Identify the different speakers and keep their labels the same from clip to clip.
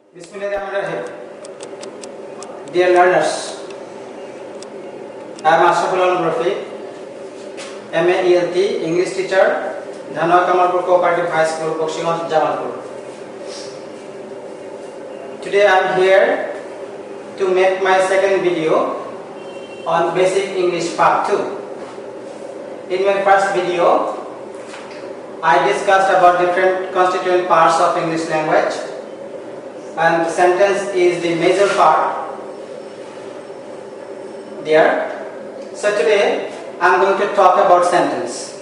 Speaker 1: Bismillahirrahmanirrahim. Dear learners, I am Ashraful Alam Rafiq, MA ELT, English teacher, Dhanwa Kamalpur Cooperative High School, Bokshigঞ্জ, Jamalpur. Today I am here to make my second video on Basic English Part 2. In my first video, I discussed about different constituent parts of English language, and the sentence is the major part there. So today I am going to talk about sentence.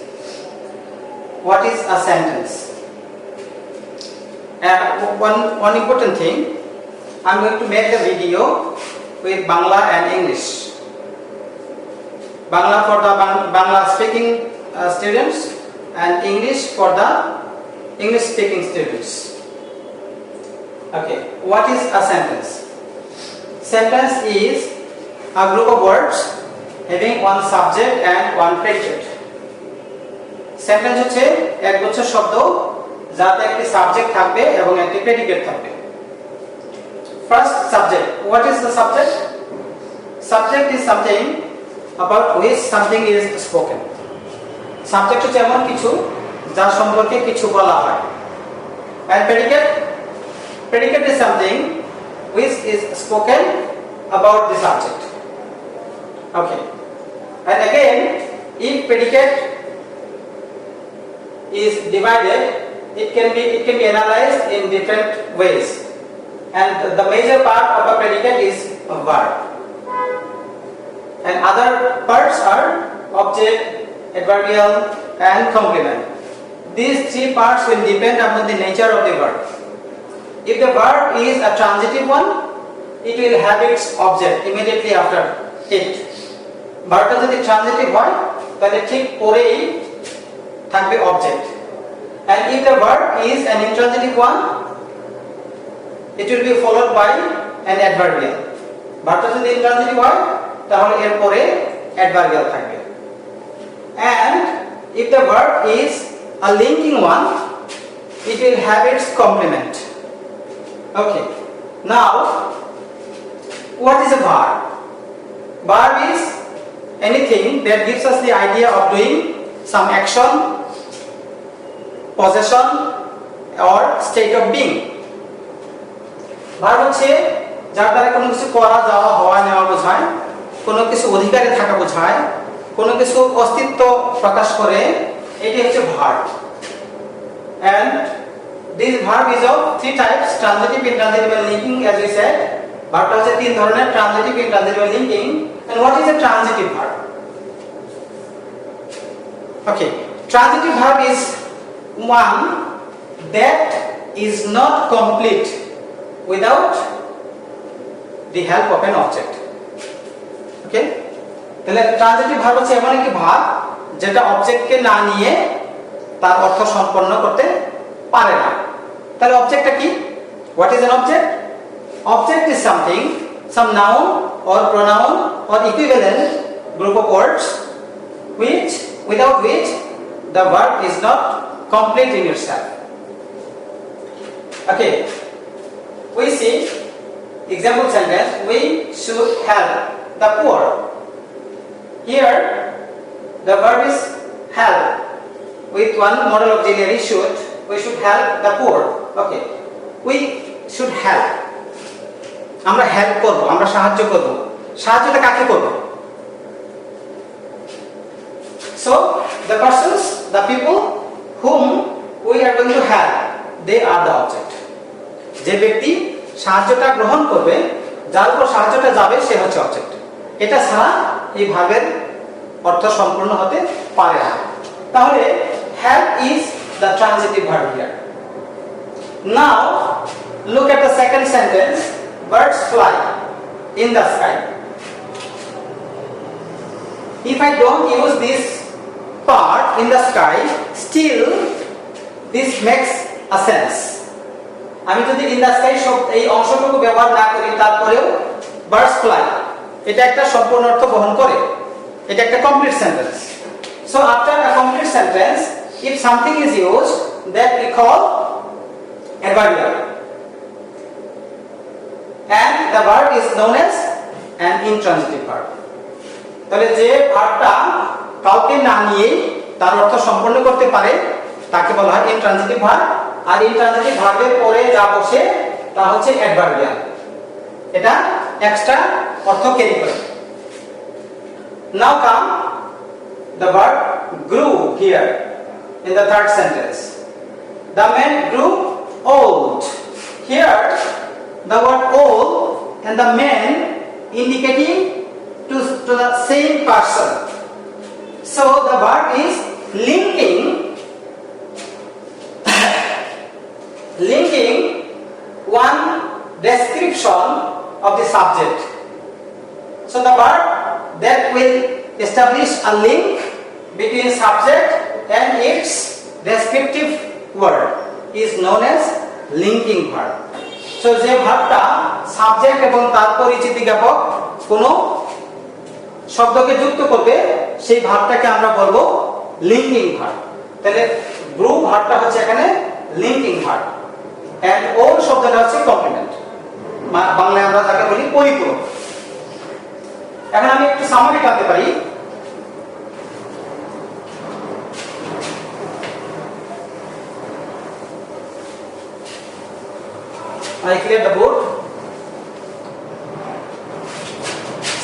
Speaker 1: What is a sentence? One important thing, I am going to make the video with Bangla and English. Bangla for the Bangla speaking students and English for the English speaking students. Okay, what is a sentence? Sentence is a group of words having one subject and one predicate. Sentence হচ্ছে একগুচ্ছ শব্দ যাতে একটি subject থাকবে এবং একটি predicate থাকবে। First, subject. What is the subject? Subject is something about which something is spoken. Subject হচ্ছে এমন কিছু যার সম্পর্কে কিছু বলা হয়। And predicate? Predicate is something which is spoken about the subject. Okay. And again, if predicate is divided, it can be analyzed in different ways. And the major part of a predicate is a verb. And other parts are object, adverbial, and complement. These three parts will depend upon the nature of the verb. If the verb is a transitive one, it will have its object immediately after it. Verb যদি transitive হয় তাহলে ঠিক পরেই থাকবে object. And if the verb is an intransitive one, it will be followed by an adverbial. ভার্বটা যদি intransitive হয় তাহলে এর পরে adverbial থাকবে. And if the verb is a linking one, it will have its complement. Okay. Now, what is a verb? Verb is anything that gives us the idea of doing some action, possession, or state of being. Verb হচ্ছে যার দ্বারা কোনো কিছু করা, যাওয়া, হওয়া, নেওয়া বোঝায়, কোনো কিছু অধিকারে থাকা বোঝায়, কোনো কিছু অস্তিত্ব প্রকাশ করে, এটি হচ্ছে verb. And this verb is of three types: transitive, intransitive, and linking. As we said, verb হচ্ছে তিন ধরনের: transitive, intransitive, and linking. And what is a transitive verb? Okay, transitive verb is one that is not complete without the help of an object. Okay, তাহলে transitive verb হচ্ছে এমন একটি ভাব যেটা অবজেক্টকে না নিয়ে তার অর্থ সম্পন্ন করতে পারে না। তাহলে অবজেক্টটা কি? What is an object? Object is something, some noun or pronoun or equivalent group of words without which the verb is not complete in itself. Okay, we see example sentence: we should help the poor. Here the verb is help with one modal auxiliary should. We should help the poor. Okay, we should help. আমরা help করব, আমরা সাহায্য করব। সাহায্যটা কাকে করব? So the persons, the people whom we are going to help, they are the object. যে ব্যক্তি সাহায্যটা গ্রহণ করবে, যার উপর সাহায্যটা যাবে, সে হচ্ছে অবজেক্ট। এটা ছাড়া এই ভাবের অর্থ সম্পূর্ণ হতে পারে না। তাহলে help is the transitive verb here. Now look at the second sentence: birds fly in the sky. If I don't use this part in the sky, still this makes a sense. আমি যদি in the sky এই অংশটুকু ব্যবহার না করি, তারপরেও birds fly, এটা একটা সম্পূর্ণ অর্থ বহন করে। এটা একটা complete sentence. So after a complete sentence, if something is used, that we call adverbial. the verb is known as an intransitive verb. তাহলে যে ভার্বটা কাউকে না নিয়ে তার অর্থ সম্পন্ন করতে পারে তাকে বলা হয় ইন্ট্রানজিটিভ ভার্ব, আর ইন্ট্রানজিটিভ ভার্বের পরে যা বসে তা হচ্ছে অ্যাডভার্বিয়াল, এটা এক্সট্রা অর্থ ক্যারি করে। Now come the verb grew here in the third sentence. The man grew old. Here the word old and the man indicating to the same person. So the verb is linking one description of the subject. So the verb that will establish a link between subject and its descriptive word is known as linking verb. So যে ভার্বটা subject এবং তার পরিচিতি জ্ঞাপক কোন শব্দকে যুক্ত করবে সেই ভার্বটাকে আমরা বলবো লিঙ্কিং ভার্ব। তাহলে গ্রু ভার্বটা হচ্ছে এখানে লিঙ্কিং ভার্ব, এন্ড ওল শব্দটা হচ্ছে কমপ্লিমেন্ট, বাংলায় আমরা যাকে বলি পরিপূরক। এখন আমি একটু সামারি টানতে পারি। I clear the board.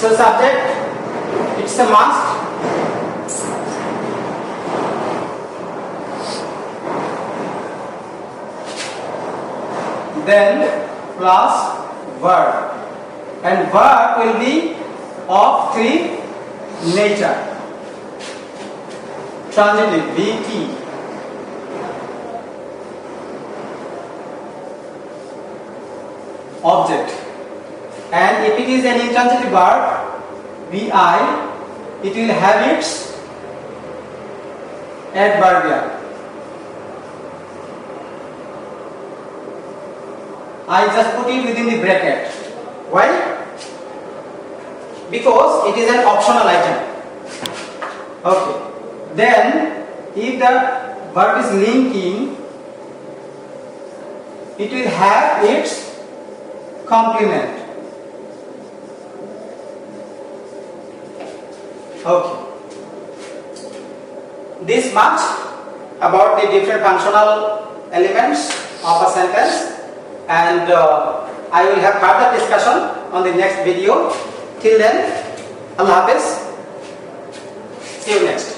Speaker 1: So subject, it's a must. Then plus verb, and verb will be of three nature. Transitive, VT. Object, and if it is an intransitive verb, VI, it will have its adverbial. I just put it within the bracket. Why? Because it is an optional item. Okay. Then, if the verb is linking, it will have its complement. Okay. This much about the different functional elements of a sentence, and I will have further discussion on the next video. Till then, Allah Hafiz. See you next.